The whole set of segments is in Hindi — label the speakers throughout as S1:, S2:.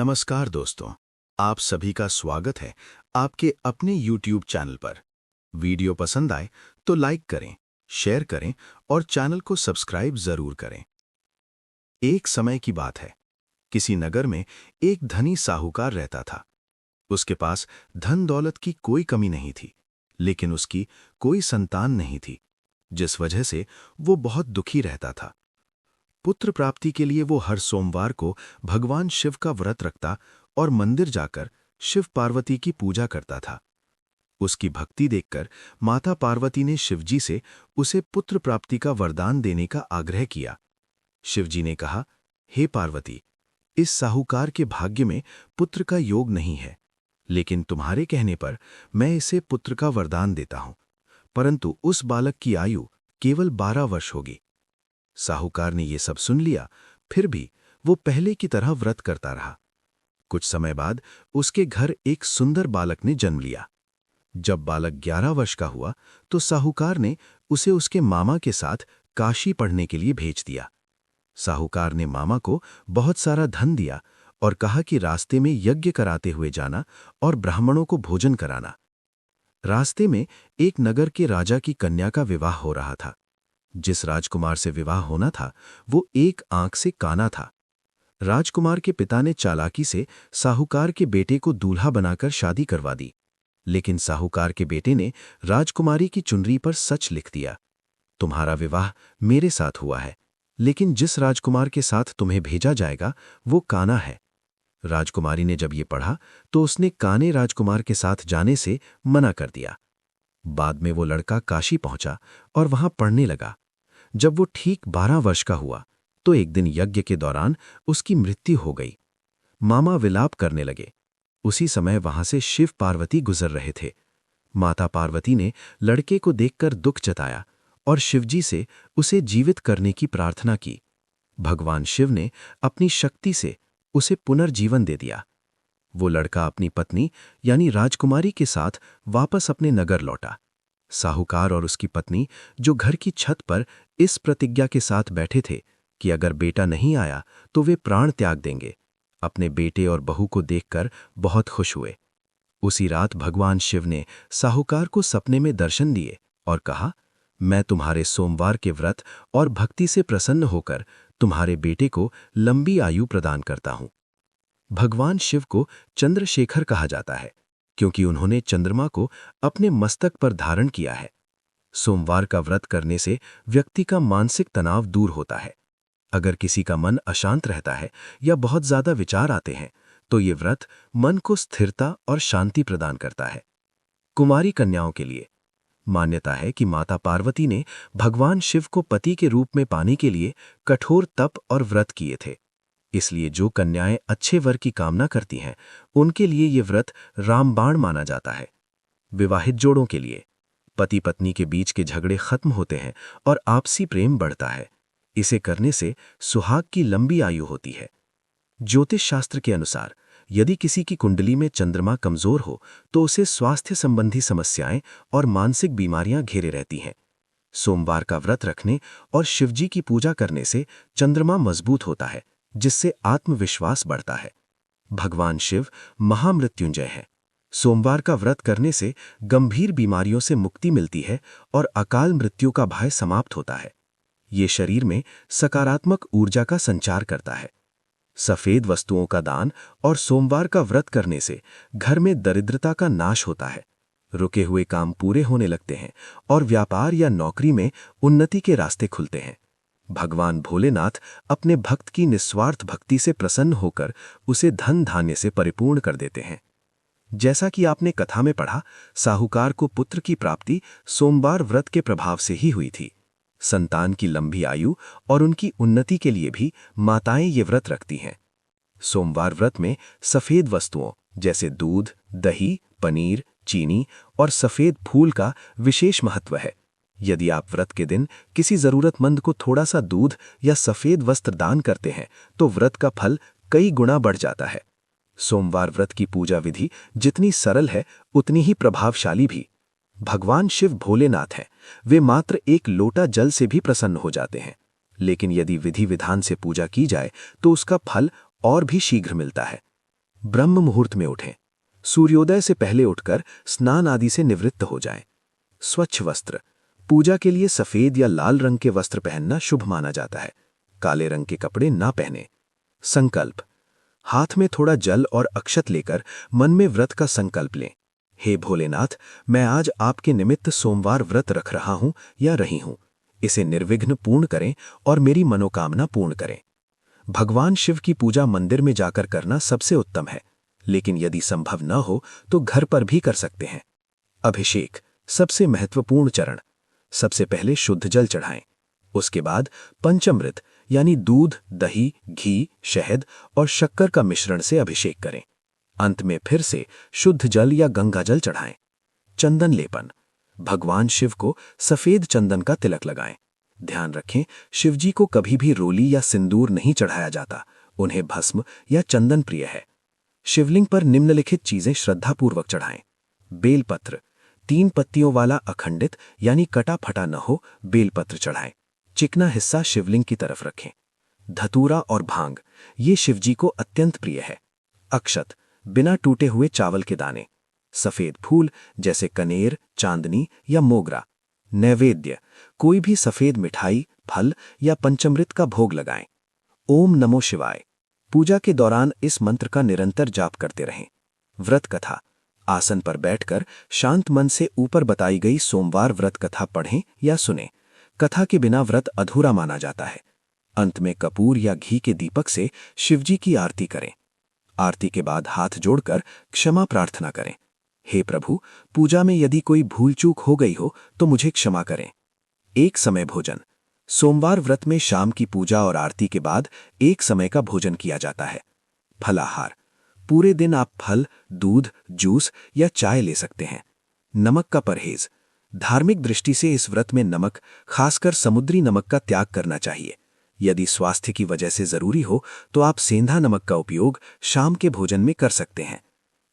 S1: नमस्कार दोस्तों, आप सभी का स्वागत है आपके अपने YouTube चैनल पर। वीडियो पसंद आए तो लाइक करें, शेयर करें और चैनल को सब्सक्राइब जरूर करें। एक समय की बात है, किसी नगर में एक धनी साहूकार रहता था। उसके पास धन दौलत की कोई कमी नहीं थी, लेकिन उसकी कोई संतान नहीं थी, जिस वजह से वो बहुत दुखी रहता था। पुत्र प्राप्ति के लिए वो हर सोमवार को भगवान शिव का व्रत रखता और मंदिर जाकर शिव पार्वती की पूजा करता था। उसकी भक्ति देखकर माता पार्वती ने शिवजी से उसे पुत्र प्राप्ति का वरदान देने का आग्रह किया। शिवजी ने कहा, हे पार्वती, इस साहूकार के भाग्य में पुत्र का योग नहीं है, लेकिन तुम्हारे कहने पर मैं इसे पुत्र का वरदान देता हूं, परंतु उस बालक की आयु केवल 12 वर्ष होगी। साहूकार ने यह सब सुन लिया, फिर भी वो पहले की तरह व्रत करता रहा। कुछ समय बाद उसके घर एक सुंदर बालक ने जन्म लिया। जब बालक 11 वर्ष का हुआ तो साहूकार ने उसे उसके मामा के साथ काशी पढ़ने के लिए भेज दिया। साहूकार ने मामा को बहुत सारा धन दिया और कहा कि रास्ते में यज्ञ कराते हुए जाना और ब्राह्मणों को भोजन कराना। रास्ते में एक नगर के राजा की कन्या का विवाह हो रहा था। जिस राजकुमार से विवाह होना था वो एक आंख से काना था। राजकुमार के पिता ने चालाकी से साहूकार के बेटे को दूल्हा बनाकर शादी करवा दी, लेकिन साहूकार के बेटे ने राजकुमारी की चुनरी पर सच लिख दिया, तुम्हारा विवाह मेरे साथ हुआ है, लेकिन जिस राजकुमार के साथ तुम्हें भेजा जाएगा वो काना है। राजकुमारी ने जब ये पढ़ा तो उसने काने राजकुमार के साथ जाने से मना कर दिया। बाद में वो लड़का काशी पहुंचा और वहां पढ़ने लगा। जब वो ठीक 12 वर्ष का हुआ तो एक दिन यज्ञ के दौरान उसकी मृत्यु हो गई। मामा विलाप करने लगे। उसी समय वहां से शिव पार्वती गुजर रहे थे। माता पार्वती ने लड़के को देखकर दुख जताया और शिवजी से उसे जीवित करने की प्रार्थना की। भगवान शिव ने अपनी शक्ति से उसे पुनर्जीवन दे दिया। वो लड़का अपनी पत्नी यानी राजकुमारी के साथ वापस अपने नगर लौटा। साहूकार और उसकी पत्नी जो घर की छत पर इस प्रतिज्ञा के साथ बैठे थे कि अगर बेटा नहीं आया तो वे प्राण त्याग देंगे, अपने बेटे और बहू को देखकर बहुत खुश हुए। उसी रात भगवान शिव ने साहूकार को सपने में दर्शन दिए और कहा, मैं तुम्हारे सोमवार के व्रत और भक्ति से प्रसन्न होकर तुम्हारे बेटे को लंबी आयु प्रदान करता हूं। भगवान शिव को चंद्रशेखर कहा जाता है क्योंकि उन्होंने चंद्रमा को अपने मस्तक पर धारण किया है। सोमवार का व्रत करने से व्यक्ति का मानसिक तनाव दूर होता है। अगर किसी का मन अशांत रहता है या बहुत ज्यादा विचार आते हैं तो ये व्रत मन को स्थिरता और शांति प्रदान करता है। कुमारी कन्याओं के लिए मान्यता है कि माता पार्वती ने भगवान शिव को पति के रूप में पाने के लिए कठोर तप और व्रत किए थे। इसलिए जो कन्याएं अच्छे वर की कामना करती हैं उनके लिए ये व्रत रामबाण माना जाता है। विवाहित जोड़ों के लिए पति पत्नी के बीच के झगड़े खत्म होते हैं और आपसी प्रेम बढ़ता है। इसे करने से सुहाग की लंबी आयु होती है। ज्योतिष शास्त्र के अनुसार यदि किसी की कुंडली में चंद्रमा कमजोर हो तो उसे स्वास्थ्य संबंधी समस्याएं और मानसिक बीमारियां घेरे रहती हैं। सोमवार का व्रत रखने और शिवजी की पूजा करने से चंद्रमा मजबूत होता है, जिससे आत्मविश्वास बढ़ता है। भगवान शिव महामृत्युंजय है। सोमवार का व्रत करने से गंभीर बीमारियों से मुक्ति मिलती है और अकाल मृत्यु का भय समाप्त होता है। ये शरीर में सकारात्मक ऊर्जा का संचार करता है। सफेद वस्तुओं का दान और सोमवार का व्रत करने से घर में दरिद्रता का नाश होता है। रुके हुए काम पूरे होने लगते हैं और व्यापार या नौकरी में उन्नति के रास्ते खुलते हैं। भगवान भोलेनाथ अपने भक्त की निस्वार्थ भक्ति से प्रसन्न होकर उसे धन धान्य से परिपूर्ण कर देते हैं। जैसा कि आपने कथा में पढ़ा, साहूकार को पुत्र की प्राप्ति सोमवार व्रत के प्रभाव से ही हुई थी। संतान की लंबी आयु और उनकी उन्नति के लिए भी माताएं ये व्रत रखती हैं। सोमवार व्रत में सफेद वस्तुओं जैसे दूध, दही, पनीर, चीनी और सफेद फूल का विशेष महत्व है। यदि आप व्रत के दिन किसी जरूरतमंद को थोड़ा सा दूध या सफेद वस्त्र दान करते हैं तो व्रत का फल कई गुना बढ़ जाता है। सोमवार व्रत की पूजा विधि जितनी सरल है उतनी ही प्रभावशाली भी। भगवान शिव भोलेनाथ हैं, वे मात्र एक लोटा जल से भी प्रसन्न हो जाते हैं, लेकिन यदि विधि विधान से पूजा की जाए तो उसका फल और भी शीघ्र मिलता है।
S2: ब्रह्म मुहूर्त में उठें। सूर्योदय से पहले उठकर स्नान आदि से निवृत्त हो जाएं। स्वच्छ वस्त्र। पूजा के लिए सफेद या लाल रंग के वस्त्र पहनना शुभ माना जाता है। काले रंग के कपड़े ना पहने। संकल्प। हाथ में थोड़ा जल और अक्षत लेकर मन में व्रत का संकल्प लें। हे भोलेनाथ, मैं आज आपके निमित्त सोमवार व्रत रख रहा हूं या रही हूं। इसे निर्विघ्न पूर्ण करें और मेरी मनोकामना पूर्ण करें। भगवान शिव की पूजा मंदिर में जाकर करना सबसे उत्तम है, लेकिन यदि संभव न हो तो घर पर भी कर सकते हैं। अभिषेक सबसे महत्वपूर्ण चरण। सबसे पहले शुद्ध जल चढ़ाएं। उसके बाद पंचामृत यानी दूध, दही, घी, शहद और शक्कर का मिश्रण से अभिषेक करें। अंत में फिर से शुद्ध जल या गंगा जल चढ़ाएं। चंदन लेपन। भगवान शिव को सफेद चंदन का तिलक लगाएं। ध्यान रखें, शिवजी को कभी भी रोली या सिंदूर नहीं चढ़ाया जाता, उन्हें भस्म या चंदन प्रिय है। शिवलिंग पर निम्नलिखित चीजें श्रद्धापूर्वक चढ़ाएं। बेलपत्र, 3 पत्तियों वाला अखंडित यानी कटा फटा न हो बेलपत्र चढ़ाएं। चिकना हिस्सा शिवलिंग की तरफ रखें। धतूरा और भांग, ये शिवजी को अत्यंत प्रिय है। अक्षत, बिना टूटे हुए चावल के दाने। सफेद फूल जैसे कनेर, चांदनी या मोगरा। नैवेद्य, कोई भी सफेद मिठाई, फल या पंचामृत का भोग लगाएं। ओम नमो शिवाय। पूजा के दौरान इस मंत्र का निरंतर जाप करते रहें। व्रत कथा। आसन पर बैठकर शांत मन से ऊपर बताई गई सोमवार व्रत कथा पढ़ें या सुनें। कथा के बिना व्रत अधूरा माना जाता है। अंत में कपूर या घी के दीपक से शिवजी की आरती करें। आरती के बाद हाथ जोड़कर क्षमा प्रार्थना करें। हे प्रभु, पूजा में यदि कोई भूल चूक हो गई हो तो मुझे क्षमा करें। एक समय भोजन। सोमवार व्रत में शाम की पूजा और आरती के बाद एक समय का भोजन किया जाता है। फलाहार। पूरे दिन आप फल, दूध, जूस या चाय ले सकते हैं। नमक का परहेज। धार्मिक दृष्टि से इस व्रत में नमक, खासकर समुद्री नमक का त्याग करना चाहिए। यदि स्वास्थ्य की वजह से जरूरी हो तो आप सेंधा नमक का उपयोग शाम के भोजन में कर सकते हैं।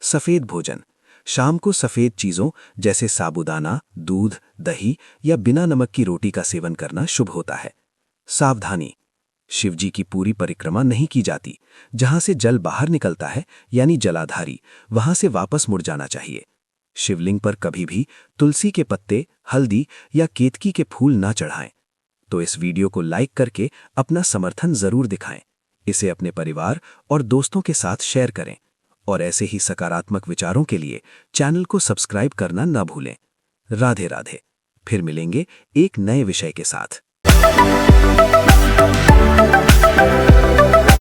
S2: सफेद भोजन। शाम को सफेद चीजों जैसे साबूदाना, दूध, दही या बिना नमक की रोटी का सेवन करना शुभ होता है। सावधानी। शिवजी की पूरी परिक्रमा नहीं की जाती। जहां से जल बाहर निकलता है यानी जलाधारी, वहां से वापस मुड़ जाना चाहिए। शिवलिंग पर कभी भी तुलसी के पत्ते, हल्दी या केतकी के फूल ना चढ़ाएं। तो इस वीडियो को लाइक करके अपना समर्थन जरूर दिखाएं। इसे अपने परिवार और दोस्तों के साथ शेयर करें और ऐसे ही सकारात्मक विचारों के लिए चैनल को सब्सक्राइब करना न भूलें। राधे राधे। फिर मिलेंगे एक नए विषय के साथ।